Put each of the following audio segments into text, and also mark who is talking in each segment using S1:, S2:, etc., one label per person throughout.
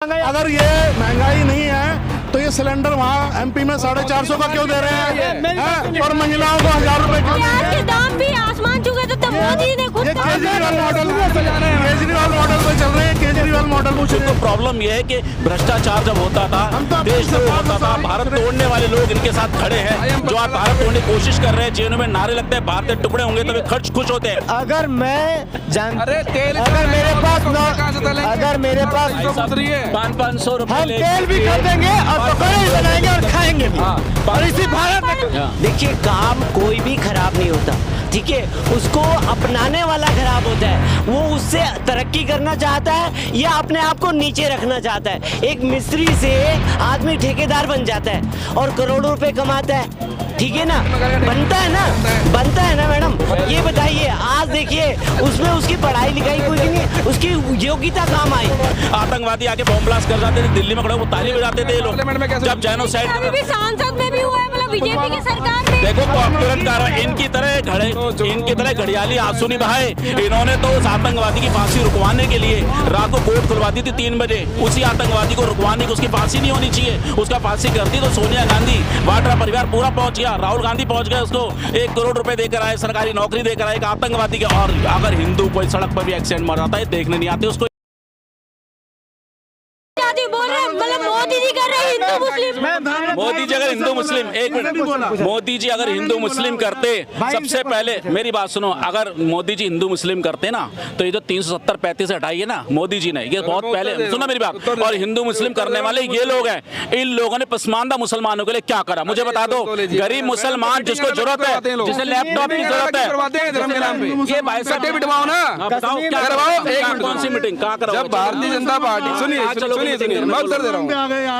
S1: अगर ये महंगाई नहीं है तो ये सिलेंडर वहाँ एमपी में 450 का क्यों दे रहे हैं और महिलाओं को 1000 रुपए क्यों दे रहे हैं?
S2: दाम भी आसमान छू गए तो तब मोदी ने खुद
S1: केजरीवाल मॉडल पे चल रहे हैं। केजरीवाल मॉडल
S3: तो प्रॉब्लम ये है कि भ्रष्टाचार जब होता था, देश द्रोह होता था, भारत तोड़ने वाले लोग इनके साथ खड़े हैं। जो आज भारत तोड़ने की कोशिश कर रहे हैं, जेलों में नारे लगते हैं, भारत के टुकड़े होंगे तभी खर्च खुश होते हैं।
S4: अगर मेरे पास
S3: 500 रुपए
S4: हम तेल भी खरीदेंगे और पकौड़े भी बनाएंगे और खाएंगे भी। और इसी भारत में देखिए, काम कोई भी खराब नहीं होता, ठीक है, उसको अपनाने वाला खराब होता है। वो उससे तरक्की करना चाहता है या अपने आप को नीचे रखना चाहता है। एक मिस्त्री से आदमी ठेकेदार बन जाता है और करोड़ों रुपए कमाता है, ठीक है ना, बनता है ना मैडम। ये बताइए, आज देखिए उसमें उसकी पढ़ाई लिखाई कोई नहीं, उसकी योग्यता काम आई।
S3: आतंकवादी आके बॉम्ब ब्लास्ट कर जाते थे, दिल्ली में खड़े वो ताली बजाते थे लोग। जब जेनोसाइड
S2: सांसद में भी हुआ है, मतलब बीजेपी की सरकार में।
S3: देखो कॉर्पोरेट कार्रवाई इनकी तरह घड़ियाली आंसू नहीं बहाए। इन्होंने तो उस आतंकवादी की फांसी रुकवाने के लिए रात को कोर्ट खुलवा दी थी 3 बजे। उसी आतंकवादी को रुकवाने की उसकी फांसी नहीं होनी चाहिए। उसका फांसी कर दी तो सोनिया गांधी, वाड्रा परिवार पूरा पहुंच गया, राहुल गांधी पहुंच गए, उसको 1 करोड़ रुपए देकर आए, सरकारी नौकरी देकर आए एक आतंकवादी के। और अगर हिंदू कोई सड़क पर भी एक्सीडेंट मर जाता है, देखने नहीं आते उसको।
S2: बोल रहे मतलब मोदी जी कर रहे हैं हिंदू मुस्लिम।
S3: मोदी जी अगर हिंदू मुस्लिम, एक मिनट, मोदी जी अगर हिंदू मुस्लिम करते, सबसे पहले मेरी बात सुनो, अगर मोदी जी हिंदू मुस्लिम करते ना तो ये जो 370-35 हटाई है ना मोदी जी ने, ये बहुत पहले, सुनो मेरी बात। और हिंदू मुस्लिम करने वाले ये लोग हैं, इन लोगों ने पसमानदा मुसलमानों के लिए क्या करा मुझे बता दो। गरीब मुसलमान जिसको जरूरत है, जिसे लैपटॉप की जरूरत है, ये भाई साहब बिठवाओ ना, बताओ क्या करवाओ, कौन सी मीटिंग कहाँ कराओ?
S5: जब भारतीय जनता पार्टी, सुनिए मैं उत्तर दे रहा हूँ।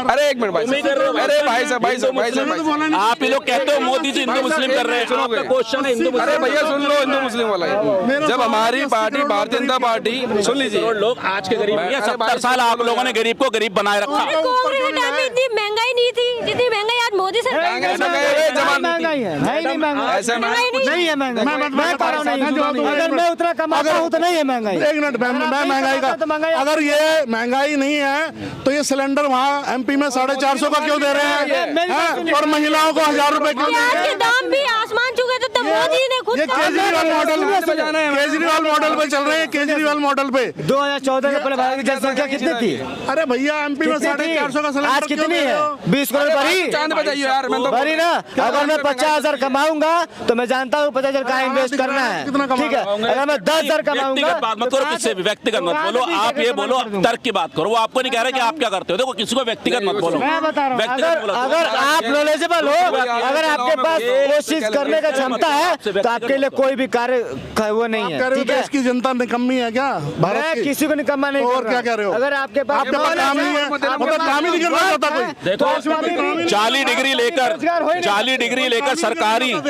S5: अरे एक मिनट भाई, अरे भाई साहब
S3: आप ही लोग कहते हो मोदी जी हिंदू मुस्लिम कर रहे हैं, आपका क्वेश्चन है हिंदू।
S5: अरे भैया सुन लो, हिंदू मुस्लिम वाला है। जब हमारी पार्टी भारतीय जनता पार्टी, सुन लीजिए,
S3: लोग आज के गरीब नहीं है, 70 साल आप लोगों ने गरीब को गरीब बनाए रखा।
S2: कांग्रेस के टाइम में इतनी महंगाई नहीं थी जितनी महंगाई आज मोदी सरकार
S4: महंगाई है, नहीं है महंगाई। अगर मैं उतना कमाता हूँ तो नहीं है महंगाई।
S1: एक मिनट, मैं महंगाई का, अगर ये महंगाई नहीं है तो ये सिलेंडर वहाँ एमपी में 450 का क्यों दे रहे हैं और महिलाओं को 1000 रुपए क्यों दे रहे हैं?
S2: दाम भी आसमान छू गए तो तब मोदी ने खुद
S1: ये केजरीवाल मॉडल पे चल रहे हैं। केजरीवाल मॉडल पे
S4: 2014 के पहले भारत की जनसंख्या कितनी थी?
S1: अरे भैया एमपी में 450 का सिलेंडर
S4: आज कितनी है? 20 करोड़ भरी,
S5: चांद बजाइए यार, मैं तो
S4: भरी ना। अगर मैं 50,000 कमाऊंगा तो मैं जानता हूँ 50,000 कहाँ इन्वेस्ट करना है, ठीक है। अगर मैं 10,000 कमाऊंगा,
S3: व्यक्तिगत बात मत करो, किसी भी व्यक्तिगत मत बोलो, आप ये बोलो तर्क की बात करो। वो आपको नहीं कह रहे कि आप क्या करते हो, देखो किसी को व्यक्तिगत मत बोलो।
S4: मैं बता रहा हूँ, अगर आप नॉलेजेबल हो, अगर आपके पास कोशिश करने का क्षमता है तो आपके लिए कोई भी कार्य वो नहीं है, ठीक है।
S1: इसकी जनता निकम्मी है क्या?
S4: मैं किसी को निकम्मा नहीं,
S1: और क्या कह रहे हो?
S4: अगर आपके पास
S1: काम नहीं है, मतलब काम ही नहीं करना चाहता कोई।
S3: देखो 40 डिग्री लेकर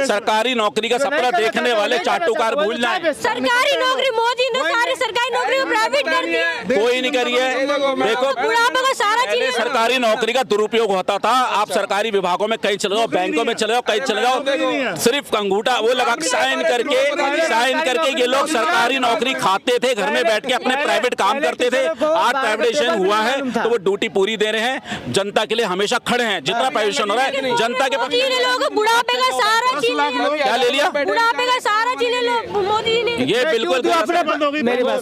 S3: सरकारी नौकरी का सपना देखने वाले चाटुकार भूल जाए।
S2: सरकारी नौकरी मोदी ने सारी सरकारी नौकरी को प्राइवेट कर दी,
S3: कोई नहीं करी है। देखो
S2: बुढ़ापे का सारा चीज
S3: सरकारी नौकरी का दुरुपयोग होता था। आप सरकारी विभागों में कहीं चले जाओ, बैंकों में चले जाओ, कहीं चले जाओ, सिर्फ अंगूठा वो लगा साइन करके ये लोग सरकारी नौकरी खाते थे, घर में बैठ के अपने प्राइवेट काम करते थे। आज प्राइवेटाइजेशन हुआ है तो वो ड्यूटी पूरी दे रहे हैं, जनता के लिए हमेशा खड़े हैं। जितना प्राइवेटाइजेशन हो रहा है जनता के
S2: लोग बुढ़ापे का सारा चीज
S3: क्या ले लिया,
S2: बुढ़ापे का सारा चीज मोदी जी ने,
S3: ये बिल्कुल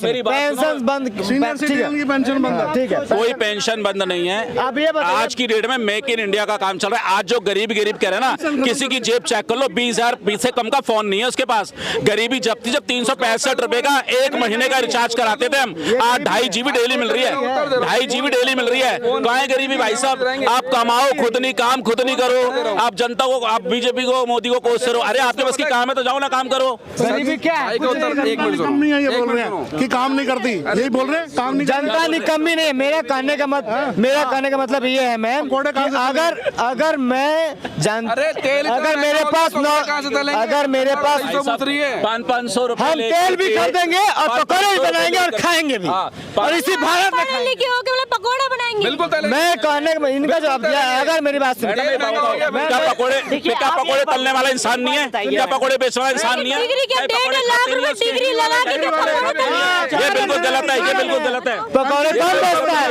S4: मेरी पेंशन बंद,
S1: पेंशन बंद,
S4: ठीक है,
S3: कोई पेंशन बंद नहीं है।
S4: अब ये
S3: आज की डेट में मेक इन इंडिया का काम चल रहा है। आज जो गरीब कह रहे हैं ना, किसी की जेब चेक कर लो, 20,000 से कम का फोन नहीं है उसके पास। गरीबी जब थी, जब 365 रुपए का 1 महीने का रिचार्ज कराते थे हम, आज 2.5 GB डेली मिल रही है, 2.5 GB डेली मिल रही है। कहाँ है गरीबी भाई साहब? आप कमाओ खुद नहीं, काम खुद नहीं करो, आप जनता को, आप बीजेपी को, मोदी को कोस करो। अरे आपके बस की काम है तो जाओ ना काम करो।
S4: गरीबी क्या है?
S5: एक मिनट सुनो,
S1: नहीं है, ये बोल रहे हैं कि काम नहीं करती, यही बोल रहे हैं, काम नहीं करती।
S4: जनता निकम्मी नहीं। मेरा कहने का मतलब ये है मैम, अगर मैं अगर मेरे पास
S3: 500 रुपए
S4: हम तेल भी खरीदेंगे और पकौड़े भी बनाएंगे और खाएंगे भी। और इसी भारत में
S2: पढ़े लिखे हो के मतलब पकोड़े बनाएंगे।
S5: बिल्कुल तलेंगे।
S6: मैं कहने का इनका जवाब दिया है, अगर मेरी बात सुन
S3: क्या पकोड़े तलने वाला इंसान नहीं है? क्या पकोड़े बेचने वाला इंसान नहीं है?
S2: डिग्री क्या 1.5 लाख रुपए डिग्री लगा के क्या पकोड़े तलेंगे?
S3: ये बिल्कुल गलत है, ये बिल्कुल गलत है।
S6: पकौड़े कौन बेचता है?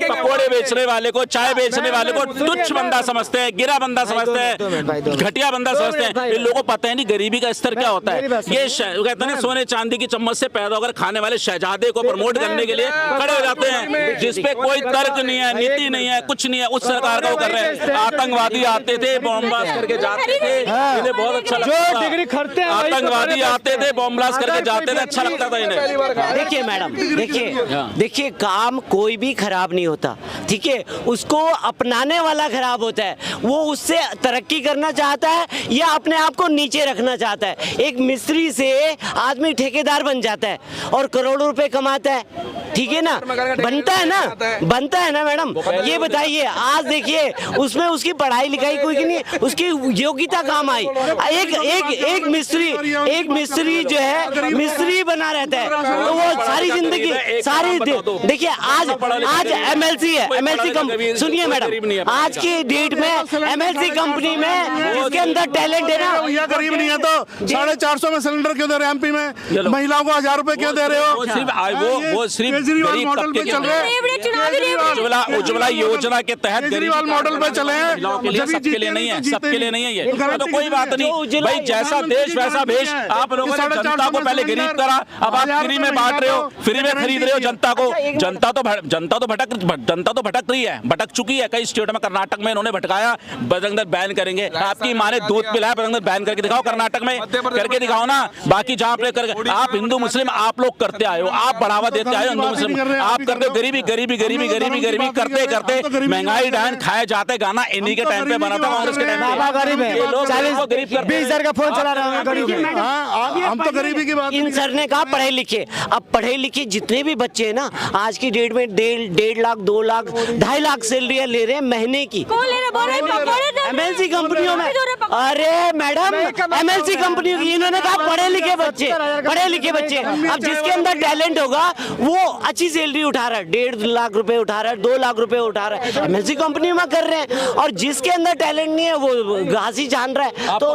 S3: पकोड़े बेचने वाले को, चाय बेचने वाले को तुच्छ बंदा समझते हैं, गिरा बंदा समझते हैं, घटिया बंदा समझते हैं। इन लोगों को पता है नहीं गरीबी का स्तर क्या होता है। ये कहते हैं ना सोने चांदी की चम्मच से पैदा होकर खाने वाले शहजादे को प्रमोट करने के लिए खड़े हो जाते हैं, जिसपे कोई तर्क नहीं है, नीति नहीं है, कुछ नहीं है। उस सरकार का वो कर रहे हैं। आतंकवादी आते थे, बॉम्ब ब्लास्ट करके जाते थे, इन्हें बहुत अच्छा लगता था।
S6: डिग्री खरीदते हैं
S3: आतंकवादी आते थे, बॉम्ब ब्लास्ट करके जाते थे, अच्छा लगता था इन्हें।
S4: देखिए मैडम, देखिए काम कोई भी खराब नहीं होता, ठीक है। उसको अपनाने वाला खराब होता है। वो उससे तरक्की करना चाहता है या अपने आप को नीचे रखना चाहता है। एक मिस्त्री से आदमी ठेकेदार बन जाता है और करोड़ों रुपए कमाता है, ठीक है ना। बनता है ना मैडम। ये बताइए, आज देखिए उसमें उसकी पढ़ाई लिखाई कोई नहीं, उसकी योग्यता काम आई। एक मिस्त्री जो है मिस्त्री बना रहता है, तो वो सारी जिंदगी देखिए आज एमएलसी है, एमएलसी कंपनी। सुनिए मैडम, आज की डेट में एमएलसी कंपनी में जिसके अंदर टैलेंट है ना।
S1: भैया गरीब नहीं है तो 450 में सिलेंडर क्यों दे रहे हैं एमपी में? महिलाओं को 1000 रुपए क्यों दे रहे हो?
S3: वो सिर्फ
S1: केजरीवाल मॉडल पे चल रहे हैं।
S3: उज्ज्वला योजना के तहत
S1: केजरीवाल मॉडल पे चले हैं,
S3: सबके लिए नहीं है, सबके लिए नहीं है ये। तो कोई बात नहीं भाई, जैसा देश वैसा भेष। आप लोगों ने जनता को पहले गरीब करा, अब आप फ्री में बांट रहे हो, फ्री में खरीद रहे हो जनता को। जनता तो भटक रही है, भटक चुकी है। कई स्टेट में, कर्नाटक में इन्होंने भटकाया, बजरंग दल बैन करेंगे। आपकी माँ ने दूध पिलाया, बजरंग दल बैन करके दिखाओ, कर्नाटक में करके दिखाओ ना। बाकी जहाँ पे करके आप हिंदू मुस्लिम आप लोग करते आए हो, आप बढ़ावा देते आए हो हिंदू मुस्लिम, आप करते हो गरीबी गरीबी गरीबी गरीबी गरीबी करते करते महंगाई डायन खाए जाते। गाना इन्हीं के टाइम पे बना था, कांग्रेस के टाइम पे।
S6: गरीब है, 40-20 का फोन चला रहा है, गरीब है।
S1: हम तो गरीबी की बात
S4: इन सर ने कहा पढ़े लिखे। अब पढ़े लिखे जितने भी बच्चे हैं ना, आज की डेट में 1.5 लाख 2 लाख 2.5 लाख सैलरियां ले रहे हैं महीने की।
S2: कौन ले रहा? बोल रहे हैं पकोड़े तल-
S4: एमएलसी कंपनियों में। अरे मैडम, एमएलसी कंपनियों की इन्होंने कहा पढ़े लिखे बच्चे। अब जिसके अंदर टैलेंट होगा वो अच्छी सैलरी उठा रहा है, 1.5 लाख रुपए उठा रहा है, 2 लाख रुपए उठा रहा है, एमएलसी कंपनी में कर रहे हैं। और जिसके अंदर टैलेंट नहीं है वो घास ही छान रहा है। तो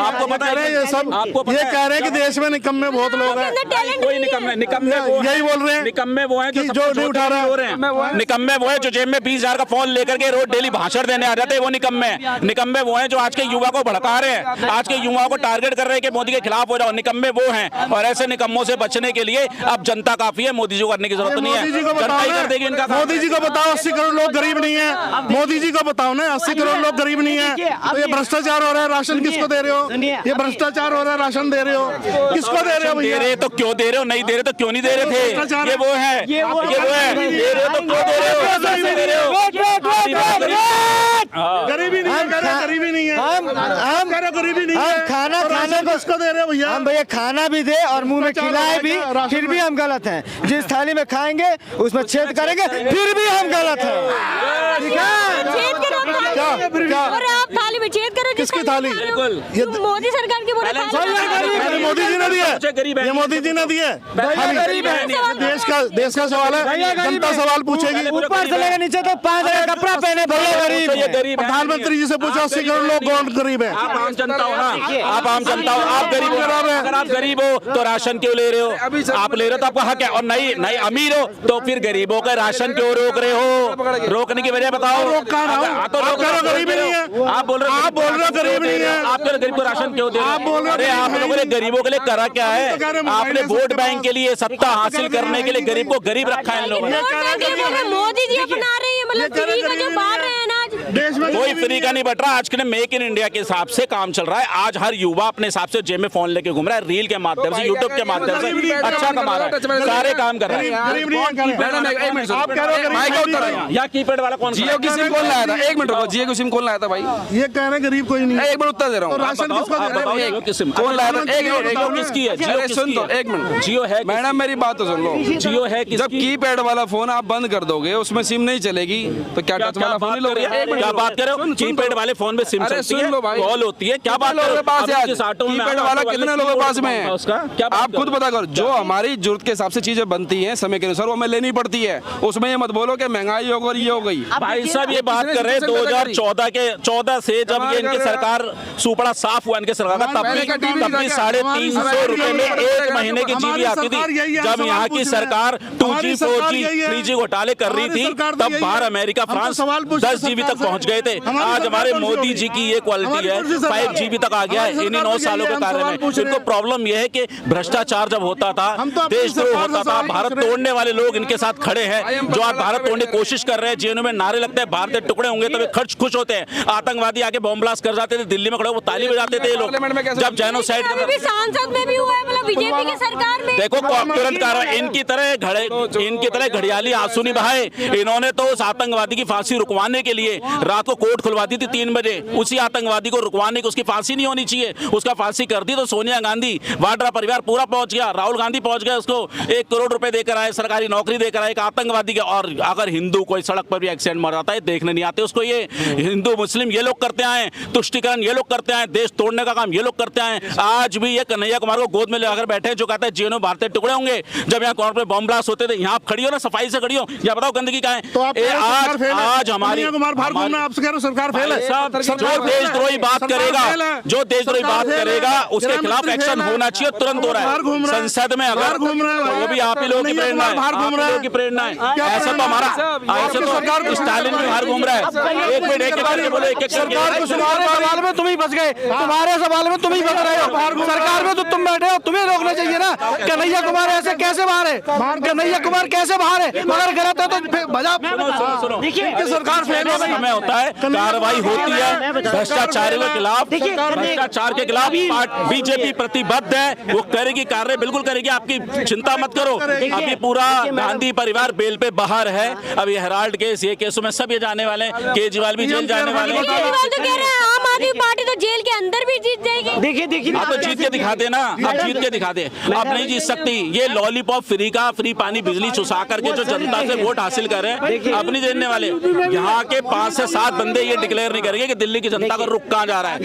S3: आपको पता है
S1: ये सब ये कह रहे हैं कि देश में निकम्मे बहुत लोग हैं।
S3: कोई निकम्मे
S1: यही बोल रहे हैं।
S3: निकम्मे वो हैं जो
S1: नहीं उठा रहे हैं।
S3: निकम्मे वो है जो जेब में 20,000 का फोन लेकर के रोज डेली भाषण देने आ जाते हैं, वो निकम्मे। निकम्मे वो हैं जो आज के युवा को भड़का रहे हैं, आज के युवाओं को टारगेट कर रहे हैं कि मोदी के खिलाफ हो जाओ। निकम्मे वो हैं, और ऐसे निकम्मों से बचने के लिए अब जनता काफी है, मोदी जी को करने की जरूरत नहीं है। जनता ही कर देगी इनका काम।
S1: मोदी जी को बताओ 80 करोड़ लोग गरीब नहीं है। मोदी जी को बताओ ना 80 करोड़ लोग गरीब नहीं है। तो ये भ्रष्टाचार हो रहा है। राशन किसको दे रहे हो? ये भ्रष्टाचार हो रहा है। राशन दे रहे हो, किसको दे रहे हो भैया?
S3: दे रहे तो क्यों दे रहे हो, नहीं दे रहे तो क्यों नहीं दे रहे थे? ये वो है, ये वो है। दे रहे हो तो क्यों दे रहे हो? दे रहे हो।
S1: गरीबी नहीं है, गरीबी नहीं है। हम कह रहे गरीबी नहीं है।
S6: खाना खाने को
S1: किसको दे रहे हो भैया?
S6: हम भैया खाना भी दे और मुंह में खिलाए भी, फिर भी हम गलत हैं। जिस थाली में खाएंगे उसमें छेद करेंगे, फिर भी हम गलत हैं।
S2: छेद करो
S1: क्या?
S2: और आप थाली में छेद करो।
S1: किसकी थाली?
S2: ये मोदी सरकार की बोला
S1: ये मोदी जी ने दिया, ये मोदी जी ने दिया। देश का सवाल है, जनता सवाल पूछेगी।
S6: ऊपर से लेकर नीचे तो 5,000 का कपड़ा पहने भैया गरीब
S3: ये गरीब है।
S1: प्रधानमंत्री जी से पूछो 80 करोड़ लोग कौन गरीब है?
S3: आप आम जनता हो ना, आप आम जनता हो, आप गरीब हो। अगर आप गरीब हो तो राशन क्यों ले रहे हो? आप ले रहे हो तो आपका हक है, और नहीं अमीर हो तो फिर गरीबों का राशन क्यों रोक रहे हो? रोकने की वजह बताओ।
S1: तो रोक गरीबी नहीं है।
S3: आप बोल रहे हो गरीब नहीं है। आप गरीब को राशन क्यों दे रहे हो?
S1: आप बोल रहे हो
S3: अरे आप लोगों ने गरीबों के लिए करा क्या है? आपने वोट बैंक के लिए, सत्ता हासिल करने के लिए गरीब को गरीब रखा है इन लोगों ने।
S2: मोदी जी अपना रहे हैं, मतलब फ्री का जो बांट रहे हैं ना आज।
S1: देश में
S3: कोई फ्री का नहीं बट रहा। आज के मेक इन इंडिया के हिसाब से काम चल रहा है। आज हर युवा अपने हिसाब से जेब में फोन लेके घूम रहा है, रील के माध्यम से, यूट्यूब के माध्यम से अच्छा कमा रहा है, सारे काम कर रहा है।
S1: गरीब नहीं है।
S5: मैडम एक मिनट
S1: आप कह रहे हो
S5: माइक का उत्तर है।
S3: या कीपैड वाला कौन?
S5: जियो की सिम कौन लाया था? एक मिनट रुको, जियो की सिम कौन लाया था भाई?
S1: ये कह रहे हैं गरीब कोई नहीं है।
S5: एक मिनट उत्तर दे रहा हूँ।
S1: राशन किसको दे रहे हैं?
S5: कौन लाया था?
S3: जियो किसकी है? जियो
S5: सुन तो एक मिनट,
S3: जियो है
S5: मैडम मेरी बात तो सुन लो।
S3: जियो है
S5: जब
S3: किसकी?
S5: कीपैड वाला फोन आप बंद कर दोगे, उसमें सिम नहीं चलेगी, तो क्या टच वाला फोन ही लोगे?
S3: क्या बात कर रहे हो? कीपैड वाले फोन में सिम
S5: अरे
S3: चलती
S5: सुन
S3: है,
S5: लो भाई,
S3: कॉल होती है, क्या बात
S5: कितने लोगों के पास है आज? कीपैड वाला कितने लोगों के पास में है?
S3: उसका क्या बात
S5: आप खुद
S3: कर रहे
S5: पता करो, जो हमारी जरूरत के हिसाब से चीजें बनती हैं समय के अनुसार वो हमें लेनी पड़ती है। उसमें ये मत बोलो कि महंगाई हो गई, ये हो गई।
S3: हो? भाई साहब ये बात कर रहे हैं 2014 से जब ये इनकी सरकार सुपड़ा साफ हुआ इनके सरकार का, तब भी 350 रुपए में एक महीने की जीबी आती थी। जब यहाँ की सरकार 2G 4G 3G घोटाले कर रही थी, तब बाहर अमेरिका फ्रांस 10 जीबी तक पहुंच गए थे। आज हमारे मोदी जी की ये क्वालिटी है, 5 जीबी तक आ गया है इन्हीं 9 सालों के कार्य में। इनको प्रॉब्लम यह है कि भ्रष्टाचार जब होता था, देशद्रोह होता था, भारत तोड़ने वाले लोग इनके साथ खड़े हैं। जो आज भारत तोड़ने की कोशिश कर रहे हैं, जेएनयू में नारे लगते हैं भारत के टुकड़े होंगे तब खर्च खुश होते हैं। आतंकवादी आके बॉम्ब ब्लास्ट कर जाते थे, दिल्ली में खड़े वो ताली बजाते थे ये लोग। जब जेनोसाइड
S2: सांसद में भी हुआ है, मतलब बीजेपी की सरकार में।
S3: देखो तुरंत कार्रवाई, इनकी तरह घड़ियाली आंसू नहीं बहाए। इन्होंने तो उस आतंकवादी की फांसी रुकवाने के लिए रात को कोर्ट खुलवाती थी 3 बजे। उसी आतंकवादी को रुकवाने की, उसकी फांसी नहीं होनी चाहिए, उसका फांसी कर दी तो सोनिया गांधी, वाड्रा परिवार पूरा पहुंच गया, राहुल गांधी पहुंच गए, उसको 1 करोड़ रुपए देकर आए, सरकारी नौकरी देकर आए एक आतंकवादी के। और अगर हिंदू कोई सड़क पर भी एक्सीडेंट मर जाता है, देखने नहीं आते उसको। ये हिंदू मुस्लिम ये लोग करते आए, तुष्टिकरण ये लोग करते आए, देश तोड़ने का काम ये लोग करते आए। आज भी ये कन्हैया कुमार को गोद में लेकर बैठे जो कहता है जेएनयू भारतीय टुकड़े होंगे। जब यहाँ कॉर्नर पे बॉम्ब ब्लास्ट होते थे, यहाँ आप खड़ी हो ना, सफाई से खड़ी हो, या बताओ गंदगी का है।
S1: तो आप
S3: आज हमारी
S1: कुमार बाहर घूमना, आपसे कह रहे हो सरकार फेल है।
S3: जो देशद्रोही बात करेगा उसके खिलाफ एक्शन होना चाहिए, तुरंत हो रहा है। संसद में अगर वो भी आप ही लोगों की प्रेरणा है, ऐसा तो हमारा, ऐसे तो स्टालिन भी बाहर घूम रहा है। एक मिनट एक बार बोलो, एक
S6: सरकार को तुम्हारे सवाल में तुम ही फंस गए, तुम्हारे सवाल में तुम ही फंस रहे हो। सरकार में तो तुम बैठे हो, तुम्हें रोकना चाहिए ना। कन्हैया कुमार ऐसे कैसे बाहर है? कन्हैया कुमार कैसे बाहर है? मगर गलत है तो बजा।
S3: देखिए सरकार फेल समय होता है, कार्रवाई होती है भ्रष्टाचार के खिलाफ। भ्रष्टाचार के खिलाफ बीजेपी प्रतिबद्ध है, वो करेगी, कार्य बिल्कुल करेगी, आपकी चिंता मत करो। अभी पूरा गांधी परिवार बेल पे बाहर है। अब ये हेराल्ड केस, ये केसों में सब ये जाने वाले हैं, केजरीवाल भी जेल जाने वाले हैं।
S2: केजरीवाल तो कह रहे हैं आम आदमी पार्टी तो जेल के अंदर भी जीत जाएगी।
S4: देखिए
S3: आप तो जीत के दिखा दे ना, आप जीत के दिखा दे। आप नहीं जीत सकती। ये लॉलीपॉप फ्री का, फ्री पानी बिजली चुसा करके जो जनता से वोट हासिल कर रहे हैं, अपनी देने वाले यहाँ के 5 से 7 बंदे ये डिक्लेयर नहीं करेंगे कि दिल्ली की जनता का रुख कहाँ जा रहा है,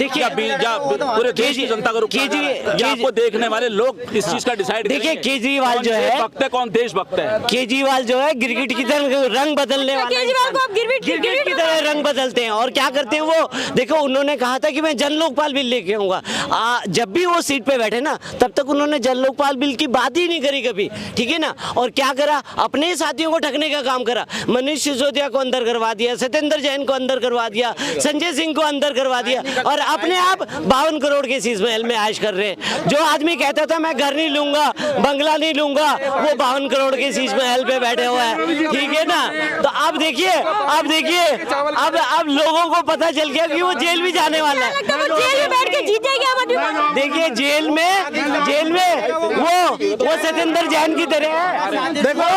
S3: या पूरे देश की जनता का रुख कहाँ जा रहा है। आपको देखने वाले लोग इस चीज का डिसाइड।
S4: देखिए केजरीवाल जो है,
S3: कौन देशभक्त है?
S4: केजरीवाल जो है गिरगिट की तरह रंग बदलने वाला।
S2: केजरीवाल को आप गिरगिट
S4: की तरह रंग बदलते हैं। और क्या करते हैं वो, देखो उन्होंने कहा था कि मैं जन लोकपाल बिल लेके आऊंगा। जब भी वो सीट पे बैठे ना, तब तक उन्होंने जन लोकपाल बिल की बात ही नहीं करी कभी, ठीक है ना। और क्या करा, अपने साथियों को ठगने का काम करा। मनीष सिसोदिया को अंदर करवा दिया, सत्येंद्र जैन को अंदर करवा दिया, संजय सिंह को अंदर करवा दिया, और अपने आप 52 करोड़ के शीश महल में ऐश कर रहे हैं। जो आदमी कहता था मैं घर नहीं लूंगा, बंगला नहीं लूंगा, वो 52 करोड़ के शीश महल पे बैठे हुए हैं, ठीक है ना। तो अब देखिए अब लोगों को पता चल गया कि वो जेल भी जाने वाला है।
S2: जेल में बैठ के जीत जाएगी आम आदमी पार्टी।
S4: देखिए जेल में वो सत्येंद्र जैन की तरह है।
S1: देखो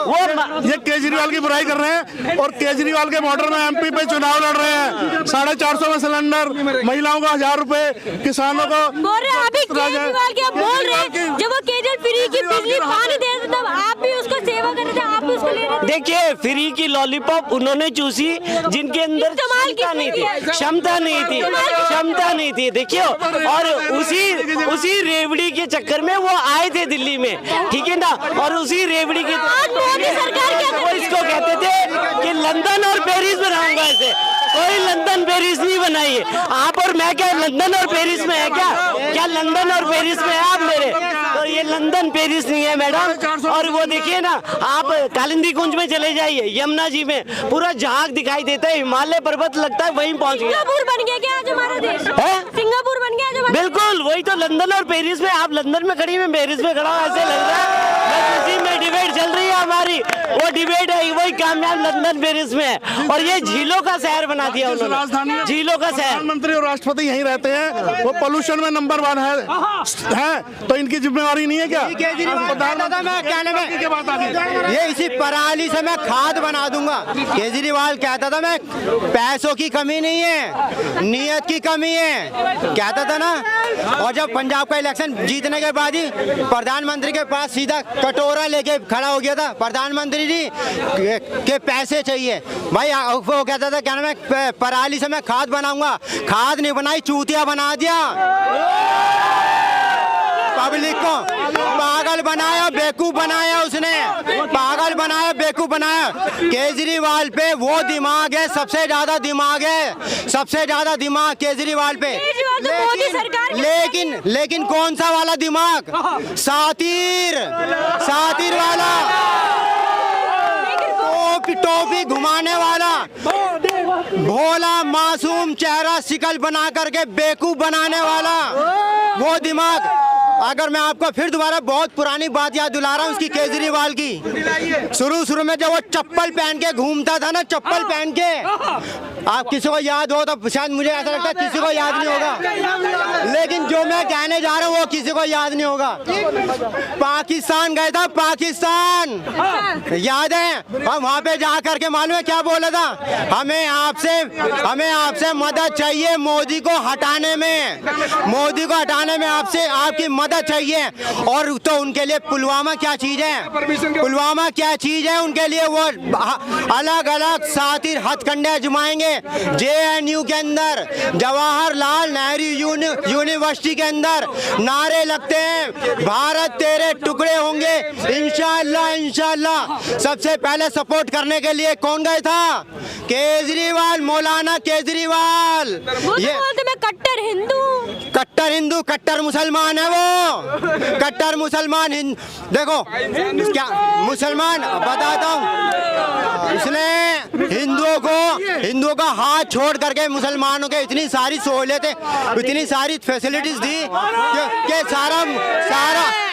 S1: वो ये केजरीवाल की बुराई कर रहे हैं, और केजरीवाल के मॉडल में एमपी पे चुनाव लड़ रहे हैं। 450 में सिलेंडर, महिलाओं को 1000 रुपए, किसानों को
S2: बोल रहे हैं। अभी केजरीवाल के आप बोल रहे हैं, जब वो केजल फ्री की बिजली पानी दे रहे थे, तब आप भी उसको सेवा कर रहे थे, आप भी उसको ले रहे थे।
S4: देखिए फ्री की लॉलीपॉप उन्होंने चूसी जिनके अंदर क्षमता नहीं थी, देखियो। और उसी रेवड़ी के चक्कर में वो आए थे दिल्ली में, ठीक है ना। और उसी रेवड़ी के वो इसको कहते थे कि लंदन और पेरिस में रहूंगा। ऐसे कोई लंदन पेरिस नहीं बनाई है आप और मैं। क्या लंदन और पेरिस में है? क्या लंदन और पेरिस में है आप मेरे? तो ये लंदन पेरिस नहीं है मैडम। और वो देखिए ना, आप कालिंदी कुंज में चले जाइए, यमुना जी में पूरा झाग दिखाई देता है, हिमालय पर्वत लगता है वहीं पहुंच गया।
S2: सिंगापुर बन गया क्या आज हमारा देश? सिंगापुर बन गया आज।
S4: बिल्कुल वही तो लंदन और पेरिस में। आप लंदन में खड़ी, मैं पेरिस में खड़ा हूँ, ऐसे लग रहा है उसी में डिबेट चल रही है हमारी। वो डिबेट है वही कामयाब लंदन पेरिस में है। और ये झीलों का शहर बना दिया उन्होंने, झीलों का शहर।
S1: प्रधानमंत्री और राष्ट्रपति यहीं रहते हैं, वो पोल्यूशन में नंबर 1 है, तो इनकी जिम्मेवारी नहीं है क्या?
S6: ये इसी पराली से मैं खाद बना दूंगा। केजरीवाल कहता था मैं पैसों की कमी नहीं है, नियत की कमी है, कहता था ना। और जब पंजाब का इलेक्शन जीतने के बाद ही प्रधानमंत्री के पास सीधा कटोरा लेके खड़ा हो गया था,
S7: प्रधानमंत्री जी के पैसे चाहिए भाई। वो कहता था क्या नाम है, पराली से मैं खाद बनाऊंगा, खाद नहीं बनाई, चूतिया बना दिया, पब्लिक को पागल बनाया, बेवकूफ बनाया उसने, पागल बनाया, बेवकूफ बनाया। केजरीवाल पे वो दिमाग है, सबसे ज्यादा दिमाग है, सबसे ज्यादा दिमाग केजरीवाल पे। लेकिन कौन सा वाला दिमाग? सातिर वाला, टोपी घुमाने वाला, भोला मासूम चेहरा शिकल बना करके बेवकूफ बनाने वाला वो दिमाग। अगर मैं आपको फिर दोबारा बहुत पुरानी बात याद दिला रहा हूँ उसकी, केजरीवाल की। शुरू में जब वो चप्पल पहन के घूमता था ना, चप्पल पहन के, आप किसी को याद हो तो शायद, मुझे ऐसा लगता है किसी को याद नहीं होगा, लेकिन जो मैं कहने जा रहा हूँ वो किसी को याद नहीं होगा। पाकिस्तान गए था, पाकिस्तान याद है? हम वहाँ पे जा करके मालूम है क्या बोला था? हमें आपसे मदद चाहिए मोदी को हटाने में, मोदी को हटाने में आपसे आपकी मदद चाहिए। और तो उनके लिए पुलवामा क्या चीज है, पुलवामा क्या चीज है उनके लिए? वो अलग अलग सातिर हथकंडे आजमाएंगे JNU के अंदर, जवाहरलाल नेहरू यूनिवर्सिटी के अंदर नारे लगते हैं, भारत तेरे टुकड़े होंगे इंशाअल्लाह, इंशाअल्लाह। सबसे पहले सपोर्ट करने के लिए कौन गए था? केजरीवाल, मौलाना केजरीवाल। ये
S2: मैं कट्टर हिंदू,
S7: कट्टर मुसलमान है वो, कट्टर मुसलमान। देखो क्या मुसलमान, बताता हूँ, उसने हिंदुओं का हाथ छोड़ करके मुसलमानों के इतनी सारी सहूलियतें, इतनी सारी फैसिलिटीज दी कि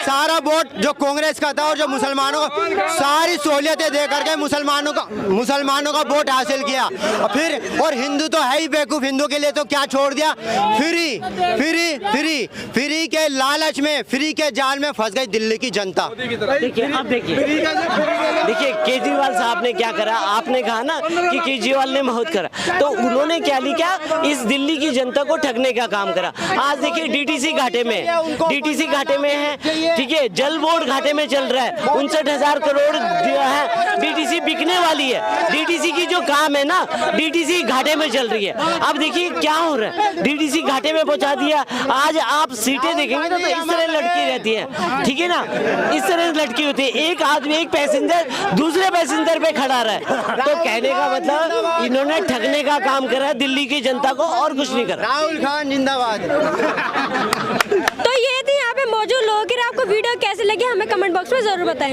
S7: सारा वोट जो कांग्रेस का था और जो मुसलमानों को सारी सहूलियतें दे करके मुसलमानों का वोट हासिल किया। और हिंदू तो है ही बेवकूफ, हिंदू के लिए तो क्या छोड़ दिया? फ्री के लालच में, फ्री के जाल में फंस गई दिल्ली की जनता।
S4: देखिए अब देखिए केजरीवाल साहब ने क्या करा। आपने कहा ना कि केजरीवाल ने बहुत करा, तो उन्होंने क्या लिखा? इस दिल्ली की जनता को ठगने का काम करा। आज देखिए डीटीसी घाटे में है, ठीक है, जल बोर्ड घाटे में चल रहा है, 59,000 करोड़ जो है डीटीसी बिकने वाली है। डीटीसी की जो काम है ना, डीटीसी घाटे में चल रही है। अब देखिए क्या हो रहा है, डीटीसी घाटे में पहुंचा दिया। आज आप सीटें देखेंगे तो इस तरह लटकी रहती है, ठीक है ना, इस तरह लटकी होती है। एक आदमी, एक पैसेंजर दूसरे पैसेंजर पे खड़ा रहा है। तो कहने का मतलब इन्होंने ठगने का काम करा है दिल्ली की जनता को, और कुछ नहीं करा।
S7: राहुल खान जिंदाबाद।
S2: तो ये थी यहाँ पे मौजूद लोग। आपको वीडियो कैसे लगी हमें कमेंट बॉक्स में जरूर बताएं।